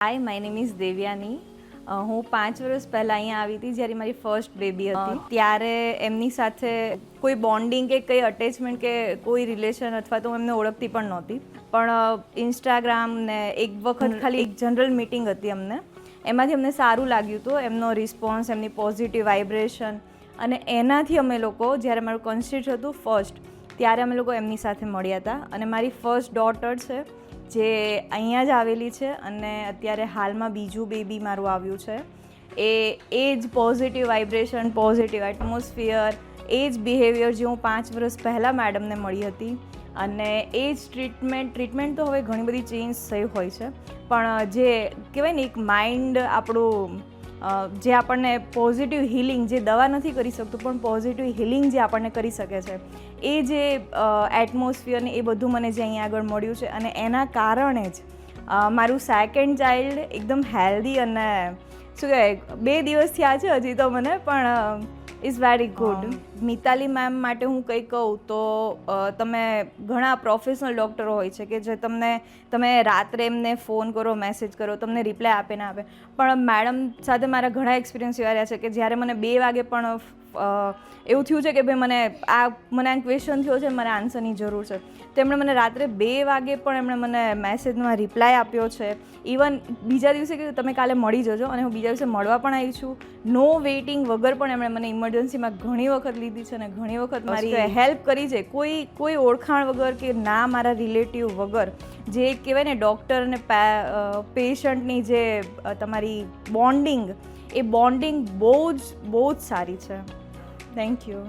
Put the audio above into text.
Hi, my name is Devyani. હું 5 વર્ષ પહેલાં અહીંયા આવી હતી જ્યારે મારી ફર્સ્ટ બેબી હતી. ત્યારે એમની સાથે કોઈ બોન્ડિંગ કે કંઈ અટેચમેન્ટ કે કોઈ રિલેશન અથવા તો હું એમને ઓળખતી પણ નહોતી. પણ ઇન્સ્ટાગ્રામ ને એક વખત ખાલી એક જનરલ મિટિંગ હતી અમને, એમાંથી અમને સારું લાગ્યું હતું એમનો રિસ્પોન્સ, એમની પોઝિટિવ વાઇબ્રેશન, અને એનાથી અમે લોકો જ્યારે મારું કન્સીવ હતું ફર્સ્ટ, ત્યારે અમે લોકો એમની સાથે મળ્યા હતા. અને મારી ફર્સ્ટ ડોટર છે જે અહીંયા જ આવેલી છે અને અત્યારે હાલમાં બીજું બેબી મારું આવ્યું છે. એ જ પોઝિટિવ વાઇબ્રેશન, પોઝિટિવ એટમોસ્ફિયર, એ જ બિહેવિયર જે હું 5 વર્ષ પહેલાં મેડમને મળી હતી, અને એ જ ટ્રીટમેન્ટ તો હવે ઘણી બધી ચેન્જ થઈ હોય છે, પણ જે કહેવાય ને એક માઇન્ડ આપણું જે આપણને પોઝિટિવ હિલિંગ, જે દવા નથી કરી શકતું પણ પોઝિટિવ હિલિંગ જે આપણને કરી શકે છે, એ જે એટમોસ્ફિયર ને એ બધું મને જે અહીંયા આગળ મળ્યું છે. અને એના કારણે જ મારું સેકન્ડ ચાઇલ્ડ એકદમ હેલ્ધી અને શું કહેવાય 2 દિવસ થયા છે હજી તો મને, પણ is very good. Mitali ma'am માટે હું કંઈ કહું તો તમે ઘણા પ્રોફેશનલ ડૉક્ટરો હોય છે કે જે તમે રાત્રે એમને ફોન કરો, મેસેજ કરો, તમને રિપ્લાય આપે ના આપે, પણ મેડમ સાથે મારા ઘણા એક્સપિરિયન્સ એવા રહ્યા છે કે જ્યારે મને 2 વાગે પણ એવું થયું છે કે ભાઈ મને આ ક્વેશ્ચન થયો છે, મને આન્સરની જરૂર છે, તો એમણે મને રાત્રે 2 વાગે પણ એમણે મને મેસેજમાં રિપ્લાય આપ્યો છે. ઇવન બીજા દિવસે કે તમે કાલે મળી જજો, અને હું બીજા દિવસે મળવા પણ આવી છું. નો વેઇટિંગ વગર પણ એમણે મને ઇમરજન્સીમાં ઘણી વખત લીધી છે અને ઘણી વખત મારી હેલ્પ કરી છે, કોઈ ઓળખાણ વગર કે ના મારા રિલેટિવ વગર. જે કહેવાય ને ડૉક્ટર અને પેશન્ટની જે તમારી બોન્ડિંગ, એ બોન્ડિંગ બહુ જ સારી છે. Thank you.